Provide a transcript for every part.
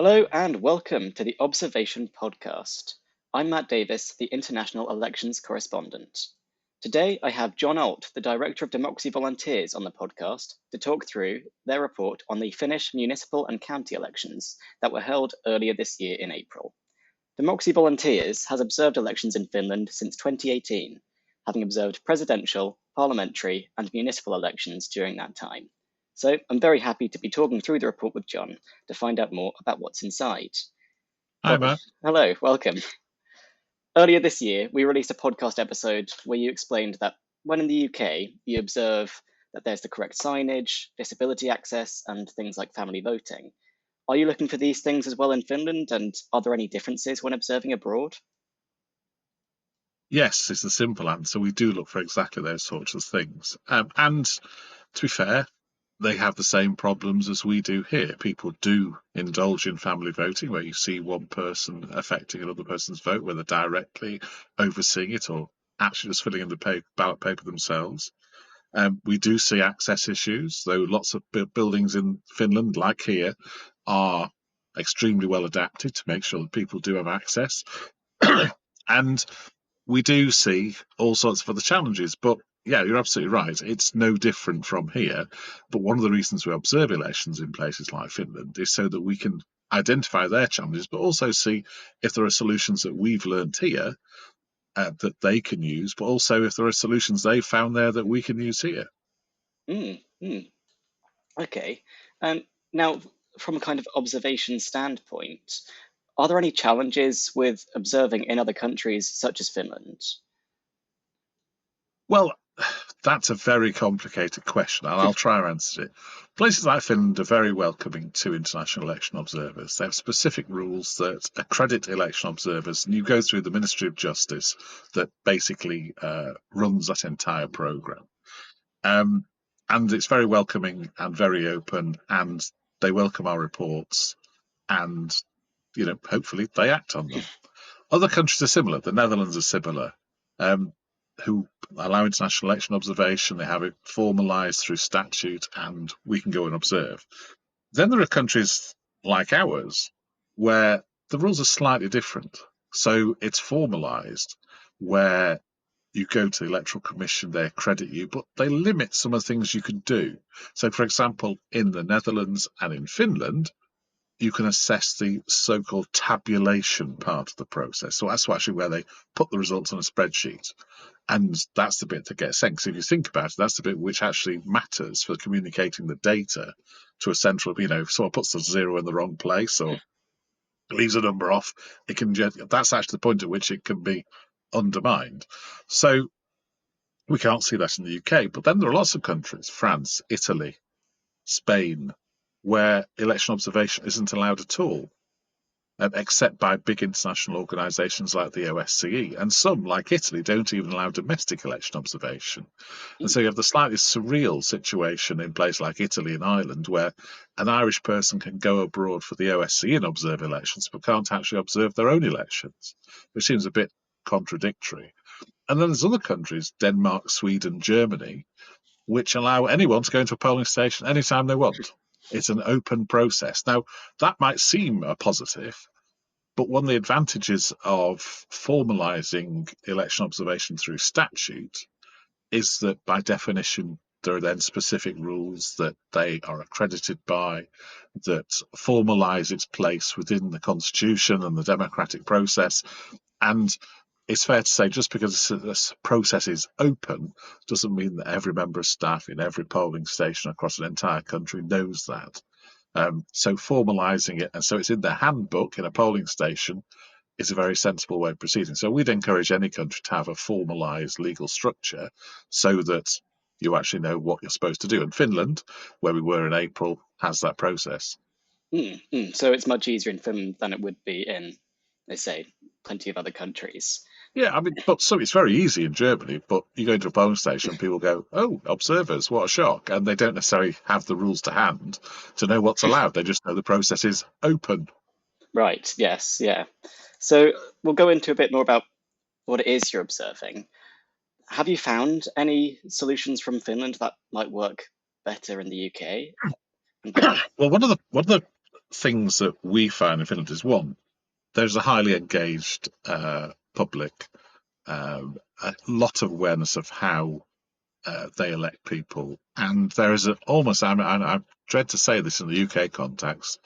Hello and welcome to the Observation Podcast. I'm Matt Davis, the International Elections Correspondent. Today I have John Ault, the Director of Democracy Volunteers, on the podcast to talk through their report on the Finnish municipal and county elections that were held earlier this year in April. Democracy Volunteers has observed elections in Finland since 2018, having observed presidential, parliamentary and municipal elections during that time. So I'm very happy to be talking through the report with John to find out more about what's inside. Hi, Matt. Hello, welcome. Earlier this year, we released a podcast episode where you explained that when in the UK, you observe that there's the correct signage, disability access, and things like family voting. Are you looking for these things as well in Finland, and are there any differences when observing abroad? Yes, is the simple answer. We do look for exactly those sorts of things. And to be fair, they have the same problems as we do here. People do indulge in family voting, where you see one person affecting another person's vote, whether directly overseeing it or actually just filling in the ballot paper themselves. We do see access issues, though lots of buildings in Finland, like here, are extremely well adapted to make sure that people do have access. And we do see all sorts of other challenges, but yeah, you're absolutely right. It's no different from here. But one of the reasons we observe elections in places like Finland is so that we can identify their challenges, but also see if there are solutions that we've learned here that they can use, but also if there are solutions they've found there that we can use here. Okay. Now, from a kind of observation standpoint, are there any challenges with observing in other countries such as Finland? Well, that's a very complicated question, and I'll try and answer it. Places like Finland are very welcoming to international election observers. They have specific rules that accredit election observers, and you go through the Ministry of Justice that basically runs that entire programme. And it's very welcoming and very open, and they welcome our reports, and hopefully they act on them. Other countries are similar. The Netherlands are similar. Who allow international election observation. They have it formalised through statute, and we can go and observe. Then there are countries like ours where the rules are slightly different. So it's formalised where you go to the Electoral Commission, they accredit you, but they limit some of the things you can do. So, for example, in the Netherlands and in Finland, you can assess the so-called tabulation part of the process. So that's actually where they put the results on a spreadsheet. And that's the bit that gets sent. So if you think about it, that's the bit which actually matters for communicating the data to a central, if someone puts the zero in the wrong place or leaves a number off, that's actually the point at which it can be undermined. So we can't see that in the UK. But then there are lots of countries, France, Italy, Spain, where election observation isn't allowed at all, except by big international organisations like the OSCE. And some, like Italy, don't even allow domestic election observation. And so you have the slightly surreal situation in places like Italy and Ireland, where an Irish person can go abroad for the OSCE and observe elections, but can't actually observe their own elections, which seems a bit contradictory. And then there's other countries, Denmark, Sweden, Germany, which allow anyone to go into a polling station anytime they want. It's an open process. Now, that might seem a positive, but one of the advantages of formalising election observation through statute is that, by definition, there are then specific rules that they are accredited by that formalise its place within the Constitution and the democratic process. And it's fair to say, just because this process is open doesn't mean that every member of staff in every polling station across an entire country knows that. So formalising it, and so it's in the handbook in a polling station, is a very sensible way of proceeding. So we'd encourage any country to have a formalised legal structure so that you actually know what you're supposed to do. And Finland, where we were in April, has that process. So it's much easier in Finland than it would be in, let's say, plenty of other countries. Yeah, but it's very easy in Germany, but you go into a polling station and people go, oh, observers, what a shock. And they don't necessarily have the rules to hand to know what's allowed. They just know the process is open. Right, yes, yeah. So we'll go into a bit more about what it is you're observing. Have you found any solutions from Finland that might work better in the UK? Well, one of the things that we find in Finland is, one, there's a highly engaged public, a lot of awareness of how they elect people, and there is almost, I dread to say this in the UK context,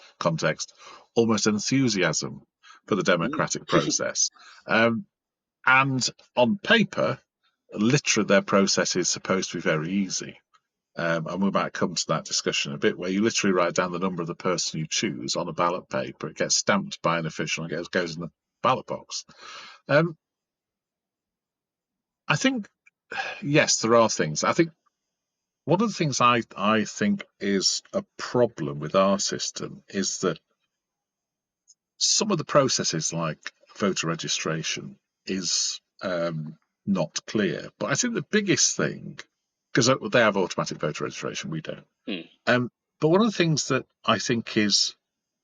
almost enthusiasm for the democratic process. And on paper, literally, their process is supposed to be very easy. And we might come to that discussion in a bit, where you literally write down the number of the person you choose on a ballot paper. It gets stamped by an official and goes in the ballot box. I think, yes, there are things. I think one of the things I think is a problem with our system is that some of the processes, like voter registration, is not clear. But I think the biggest thing, because they have automatic voter registration, we don't. But one of the things that I think is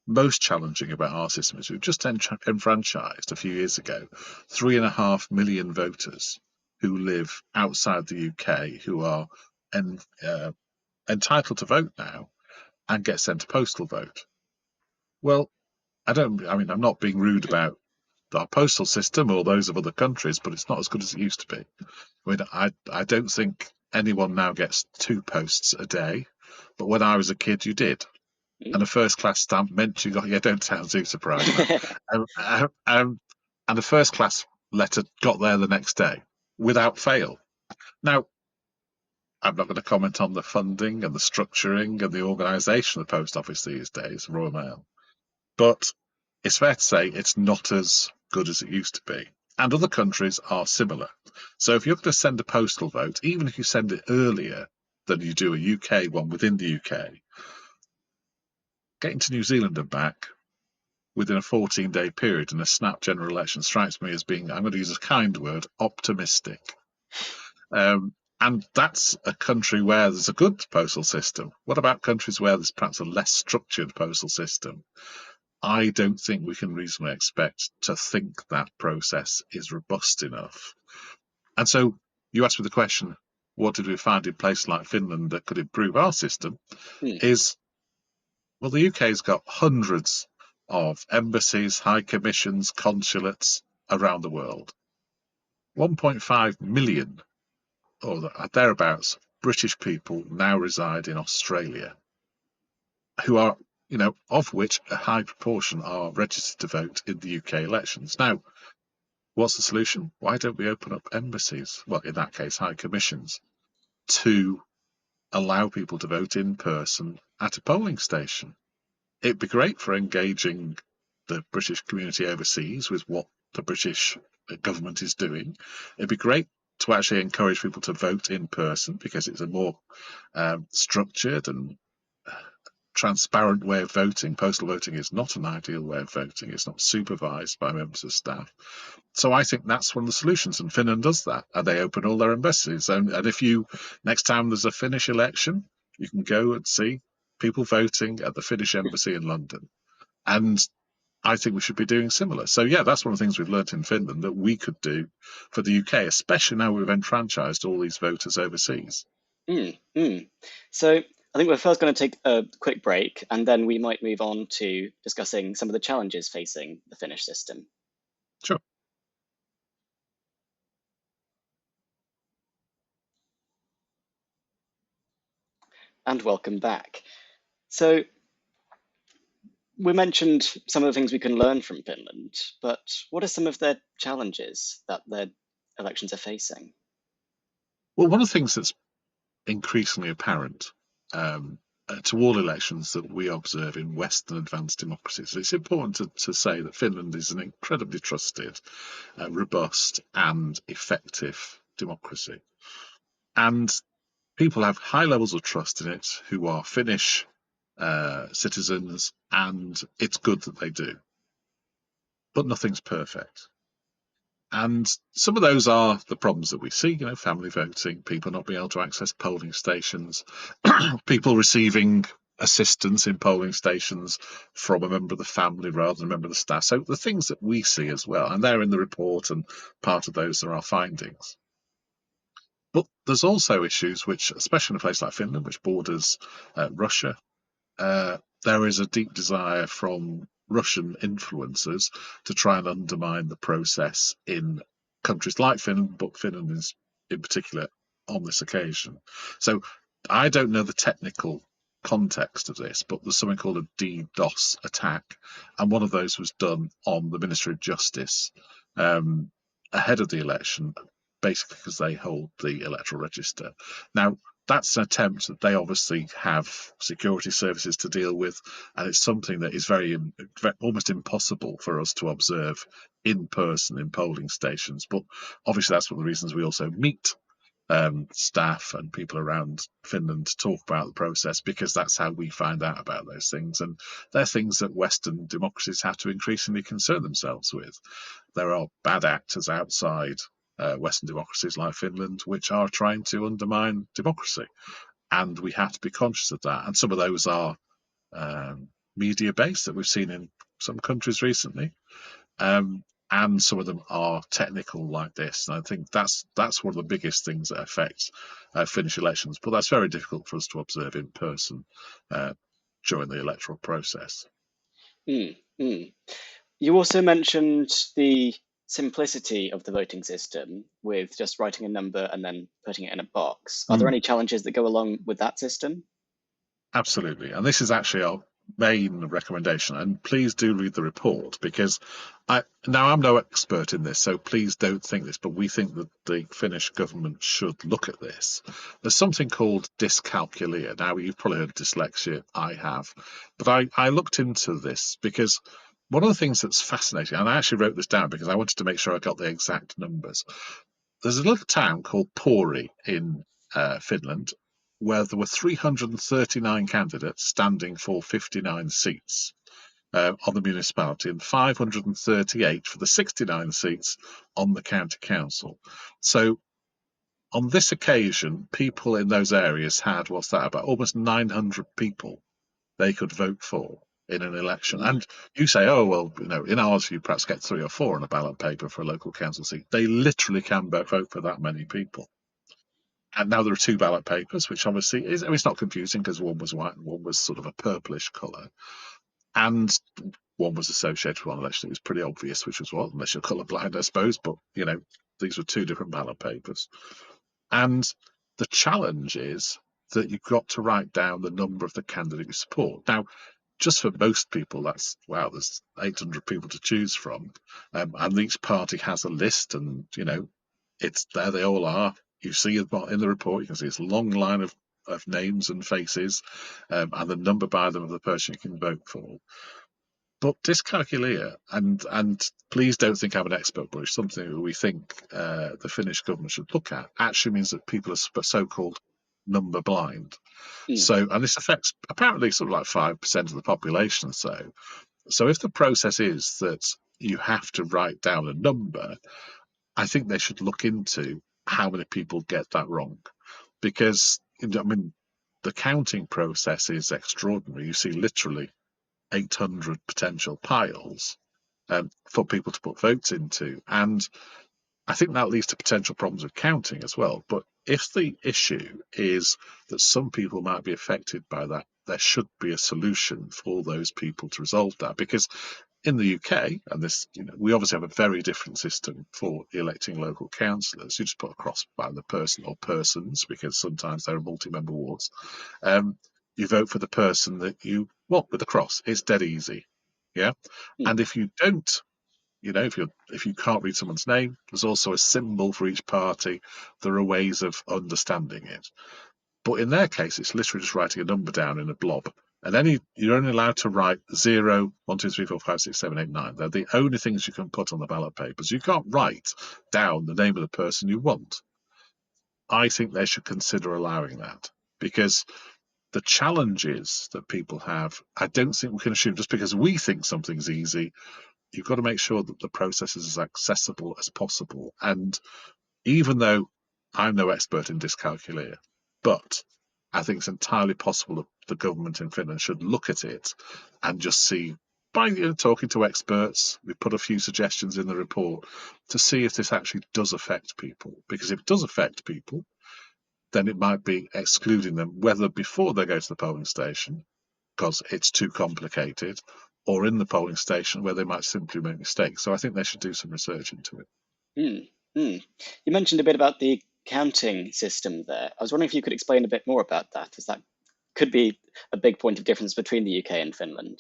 most challenging about our system is we've just enfranchised a few years ago 3.5 million voters who live outside the UK, who are entitled to vote now and get sent a postal vote. Well, I'm not being rude about our postal system or those of other countries, but it's not as good as it used to be. I don't think anyone now gets 2 posts a day, but when I was a kid, you did. And a first class stamp meant you got, don't sound too surprised now. And a first class letter got there the next day without fail. Now, I'm not going to comment on the funding and the structuring and the organisation of the post office these days, Royal Mail, but it's fair to say it's not as good as it used to be. And other countries are similar. So if you're going to send a postal vote, even if you send it earlier than you do a UK one within the UK, getting to New Zealand and back within a 14-day period in a snap general election strikes me as being, I'm going to use a kind word, optimistic. And that's a country where there's a good postal system. What about countries where there's perhaps a less structured postal system? I don't think we can reasonably expect to think that process is robust enough. And so you asked me the question, what did we find in places like Finland that could improve our system? Is, well, the UK's got hundreds of embassies, high commissions, consulates around the world. 1.5 million, or thereabouts, British people now reside in Australia, who are, of which a high proportion are registered to vote in the UK elections. Now, what's the solution? Why don't we open up embassies, well, in that case, high commissions, to allow people to vote in person at a polling station? It'd be great for engaging the British community overseas with what the British government is doing. It'd be great to actually encourage people to vote in person, because it's a more structured and transparent way of voting. Postal voting is not an ideal way of voting. It's not supervised by members of staff. So I think that's one of the solutions, and Finland does that. And they open all their embassies. And if next time there's a Finnish election, you can go and see people voting at the Finnish embassy in London. And I think we should be doing similar. So yeah, that's one of the things we've learnt in Finland that we could do for the UK, especially now we've enfranchised all these voters overseas. So I think we're first going to take a quick break, and then we might move on to discussing some of the challenges facing the Finnish system. Sure. And welcome back. So we mentioned some of the things we can learn from Finland, but what are some of their challenges that their elections are facing? Well, one of the things that's increasingly apparent to all elections that we observe in Western advanced democracies, it's important to say that Finland is an incredibly trusted, robust and effective democracy. And people have high levels of trust in it who are Finnish citizens, and it's good that they do. But nothing's perfect. And some of those are the problems that we see, family voting, people not being able to access polling stations, people receiving assistance in polling stations from a member of the family rather than a member of the staff. So the things that we see as well, and they're in the report, and part of those are our findings. But there's also issues which, especially in a place like Finland, which borders Russia, there is a deep desire from Russian influencers to try and undermine the process in countries like Finland, but Finland is in particular on this occasion. So I don't know the technical context of this, but there's something called a DDoS attack, and one of those was done on the Ministry of Justice um, ahead of the election, basically because they hold the electoral register. Now, that's an attempt that they obviously have security services to deal with, and it's something that is very almost impossible for us to observe in person in polling stations. But obviously, that's one of the reasons we also meet staff and people around Finland to talk about the process, because that's how we find out about those things. And they're things that Western democracies have to increasingly concern themselves with. There are bad actors outside Western democracies like Finland which are trying to undermine democracy. And we have to be conscious of that. And some of those are media based that we've seen in some countries recently. And some of them are technical like this. And I think that's one of the biggest things that affects Finnish elections. But that's very difficult for us to observe in person during the electoral process. Mm, mm. You also mentioned the simplicity of the voting system with just writing a number and then putting it in a box. Are there any challenges that go along with that system? Absolutely. And this is actually our main recommendation. And please do read the report, because I'm no expert in this, so please don't think this, but we think that the Finnish government should look at this. There's something called Dyscalculia. Now, you've probably heard of dyslexia. I have. But I looked into this because one of the things that's fascinating, and I actually wrote this down because I wanted to make sure I got the exact numbers. There's a little town called Pori in Finland, where there were 339 candidates standing for 59 seats on the municipality and 538 for the 69 seats on the county council. So on this occasion, people in those areas had, what's that, about almost 900 people they could vote for in an election. And you say, oh, well, in ours, you perhaps get 3 or 4 on a ballot paper for a local council seat. They literally can vote for that many people. And now there are 2 ballot papers, which obviously it's not confusing because one was white and one was sort of a purplish colour. And one was associated with one election. It was pretty obvious which was what, unless you're colourblind, I suppose. But, these were 2 different ballot papers. And the challenge is that you've got to write down the number of the candidate you support. Now, just for most people, there's 800 people to choose from. And each party has a list, and, it's there they all are. You see in the report, you can see it's a long line of names and faces, and the number by them of the person you can vote for. But Dyscalculia, and please don't think I'm an expert, but it's something that we think the Finnish government should look at, actually means that people are so-called number blind. So, and this affects apparently sort of like 5% of the population. So if the process is that you have to write down a number, I think they should look into how many people get that wrong, because the counting process is extraordinary. You see literally 800 potential piles for people to put votes into, and I think that leads to potential problems with counting as well. But if the issue is that some people might be affected by that, there should be a solution for those people to resolve that, because in the UK, and this, we obviously have a very different system for electing local councillors. You just put a cross by the person or persons, because sometimes there are multi-member wards. You vote for the person that you want with the cross. It's dead easy, yeah. And if you don't, if you can't read someone's name, there's also a symbol for each party. There are ways of understanding it. But in their case, it's literally just writing a number down in a blob. And you're only allowed to write 0, 1, 2, 3, 4, 5, 6, 7, 8, 9. They're the only things you can put on the ballot papers. You can't write down the name of the person you want. I think they should consider allowing that, because the challenges that people have, I don't think we can assume just because we think something's easy. You've got to make sure that the process is as accessible as possible. And even though I'm no expert in dyscalculia, but I think it's entirely possible that the government in Finland should look at it and just see, by talking to experts, we put a few suggestions in the report to see if this actually does affect people. Because if it does affect people, then it might be excluding them, whether before they go to the polling station because it's too complicated, or in the polling station where they might simply make mistakes. So I think they should do some research into it. Mm, mm. You mentioned a bit about the counting system there. I was wondering if you could explain a bit more about that, as that could be a big point of difference between the UK and Finland.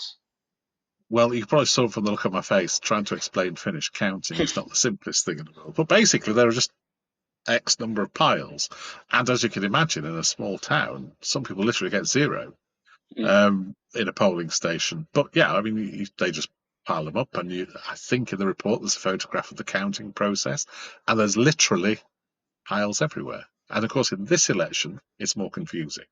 Well, you probably saw from the look on my face, trying to explain Finnish counting is not the simplest thing in the world. But basically, there are just X number of piles. And as you can imagine, in a small town, some people literally get zero Mm, in a polling station. But yeah, I mean, they just pile them up. And I think in the report, there's a photograph of the counting process, and there's literally piles everywhere. And of course, in this election, it's more confusing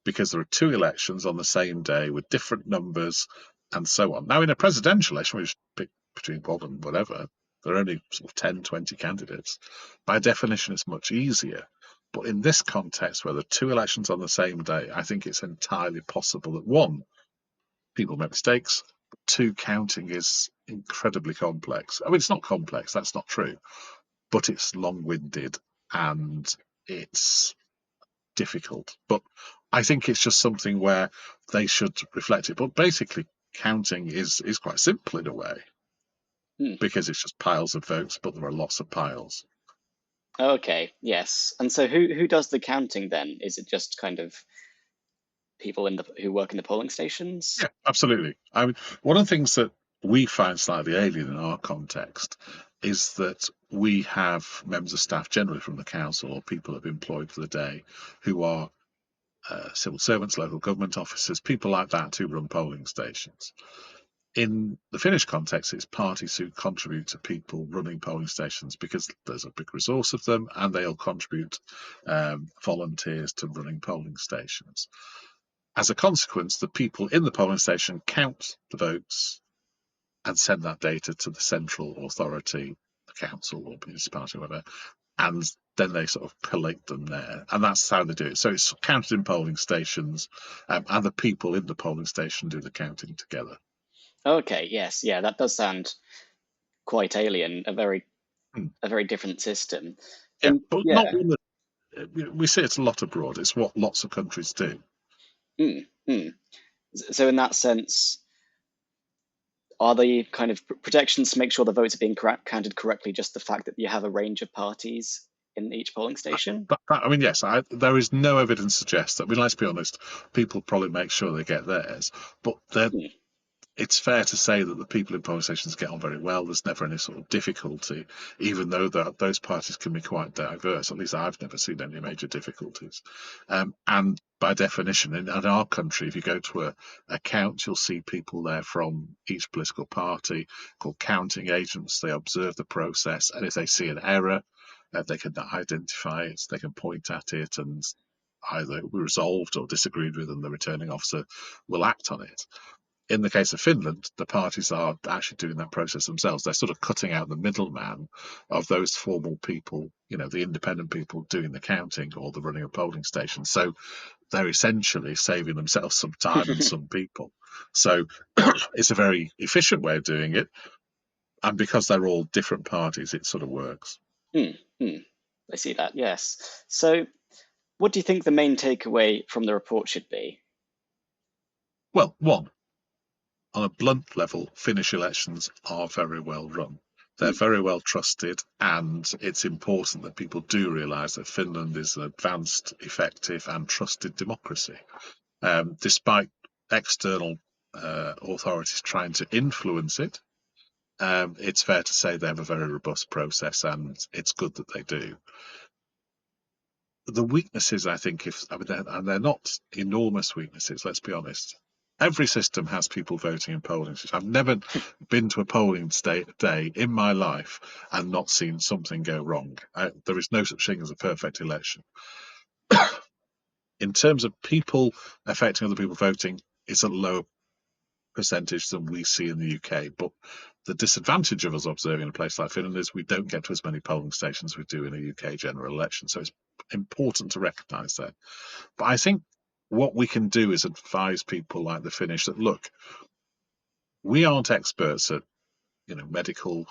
because there are two elections on the same day with different numbers and so on. Now, in a presidential election, which pick between Bob and whatever, there are only sort of 10, 20 candidates. By definition, it's much easier. But in this context, where there are two elections on the same day, I think it's entirely possible that one, people make mistakes, but two, counting is incredibly complex. I mean, it's not complex, that's not true, but it's long winded and it's difficult. But I think it's just something where they should reflect it. But basically, counting is quite simple in a way mm. because it's just piles of votes, but there are lots of piles. Okay, yes. And so who does the counting then? Is it just kind of people who work in the polling stations? Yeah, absolutely. I mean, one of the things that we find slightly alien in our context is that we have members of staff, generally from the council or people that have employed for the day, who are civil servants, local government officers, people like that who run polling stations. In the Finnish context, it's parties who contribute to people running polling stations because there's a big resource of them and they'll contribute volunteers to running polling stations. As a consequence, the people in the polling station count the votes and send that data to the central authority, the council or municipality, or whatever, and then they sort of collate them there, and that's how they do it. So it's counted in polling stations, and the people in the polling station do the counting together. Okay, yes, yeah, that does sound quite alien, Hmm. a very different system. Yeah, And but not yeah, one that we see it a lot abroad. It's what lots of countries do. mm, mm. So in that sense, are the kind of protections to make sure the votes are being counted correctly just the fact that you have a range of parties in each polling station? I mean, yes, there is no evidence to suggest that. I mean, let's be honest, people probably make sure they get theirs, but Mm, it's fair to say that the people in polling stations get on very well. There's never any sort of difficulty, even though those parties can be quite diverse. At least I've never seen any major difficulties. And by definition, in our country, if you go to a count, you'll see people there from each political party called counting agents. They observe the process, and if they see an error, they can identify it, they can point at it, and either resolved or disagreed with, and the returning officer will act on it. In the case of Finland, the parties are actually doing that process themselves. They're sort of cutting out the middleman of those formal people, the independent people doing the counting or the running of polling stations. So they're essentially saving themselves some time and some people. So it's a very efficient way of doing it. And because they're all different parties, it sort of works. mm, mm. I see that, yes. So what do you think the main takeaway from the report should be? Well, one, on a blunt level, Finnish elections are very well run. They're Mm, very well trusted, and it's important that people do realise that Finland is an advanced, effective, and trusted democracy. Despite external authorities trying to influence it, it's fair to say they have a very robust process, and it's good that they do. The weaknesses, I think, they're not enormous weaknesses. Let's be honest. Every system has people voting in polling stations. I've never been to a polling day in my life and not seen something go wrong. There is no such thing as a perfect election. In terms of people affecting other people voting, it's a lower percentage than we see in the UK. But the disadvantage of us observing a place like Finland is we don't get to as many polling stations as we do in a UK general election. So it's important to recognise that. But I think what we can do is advise people like the Finnish that look, we aren't experts at medical,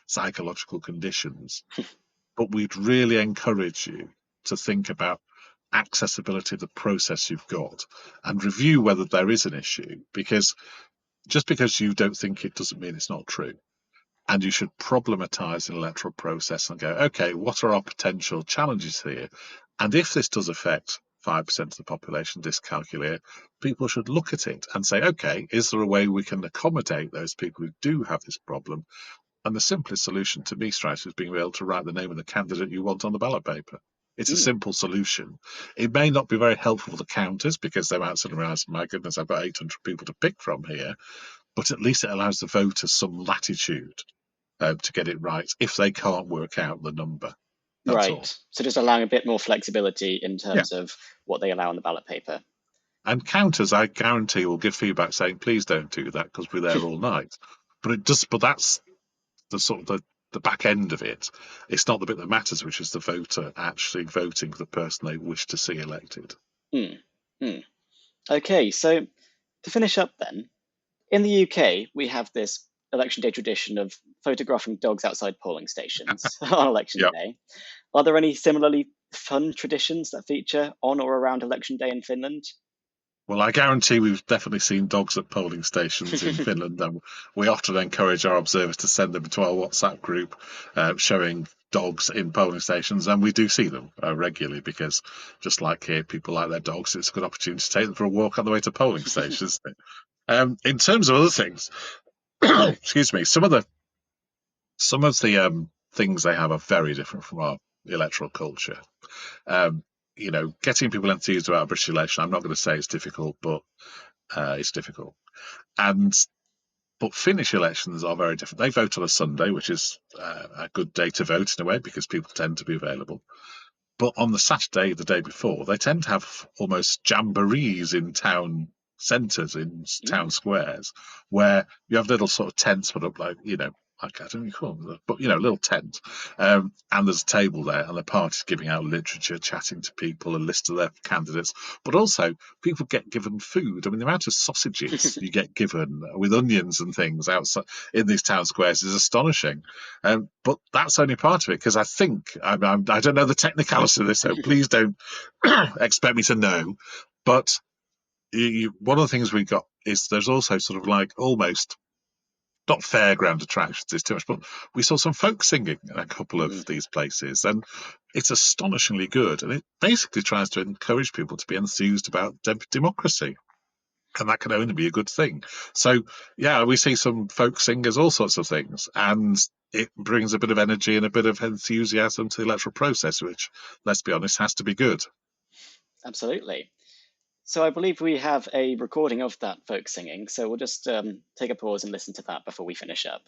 psychological conditions, but we'd really encourage you to think about accessibility of the process you've got and review whether there is an issue, because just because you don't think it doesn't mean it's not true. And you should problematize an electoral process and go, okay, what are our potential challenges here? And if this does affect 5% of the population, Dyscalculia, people should look at it and say, okay, is there a way we can accommodate those people who do have this problem? And the simplest solution to me strikes as being able to write the name of the candidate you want on the ballot paper. It's a Mm. simple solution. It may not be very helpful to counters because they might suddenly realize, my goodness, I've got 800 people to pick from here. But at least it allows the voters some latitude to get it right if they can't work out the number. That's Right. all. So just allowing a bit more flexibility in Yeah. terms of what they allow on the ballot paper. And counters, I guarantee, will give feedback saying, please don't do that because we're there all night. But that's the sort of the back end of it. It's not the bit that matters, which is the voter actually voting for the person they wish to see elected. Mm. Mm. Okay, so to finish up then, in the UK, we have this election day tradition of photographing dogs outside polling stations on election Yeah. day. Are there any similarly fun traditions that feature on or around election day in Finland? Well, I guarantee we've definitely seen dogs at polling stations in Finland, and we often encourage our observers to send them to our WhatsApp group showing dogs in polling stations, and we do see them regularly because, just like here, people like their dogs. It's a good opportunity to take them for a walk on the way to polling stations, isn't it? In terms of other things, excuse me, some of the things they have are very different from our electoral culture. Um, getting people enthused about a British election, I'm not going to say it's difficult, but it's difficult. And but Finnish elections are very different. They vote on a Sunday, which is a good day to vote in a way because people tend to be available. But on the Saturday, the day before, they tend to have almost jamborees in town centres, in town Mm. squares, where you have little sort of tents put up, like I don't know what you call them, but a little tent, and there's a table there, and the party's giving out literature, chatting to people, a list of their candidates, but also people get given food. I mean, the amount of sausages you get given with onions and things outside in these town squares is astonishing. But that's only part of it because I think I don't know the technicalities of this, so please don't expect me to know. But one of the things we got is there's also sort of like almost not fairground attractions is too much, but we saw some folk singing in a couple of Mm. these places, and it's astonishingly good. And it basically tries to encourage people to be enthused about democracy. And that can only be a good thing. So, yeah, we see some folk singers, all sorts of things, and it brings a bit of energy and a bit of enthusiasm to the electoral process, which, let's be honest, has to be good. Absolutely. So I believe we have a recording of that folk singing. So we'll just take a pause and listen to that before we finish up.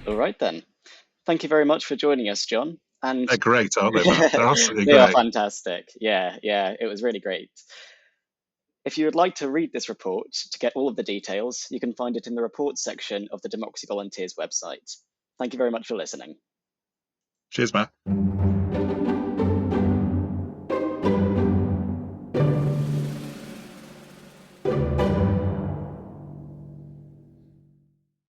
All right then. Thank you very much for joining us, John. And They're great, aren't they, Matt? They're absolutely they are great. fantastic. Yeah, it was really great. If you would like to read this report to get all of the details, you can find it in the reports section of the Democracy Volunteers website. Thank you very much for listening. Cheers, Matt.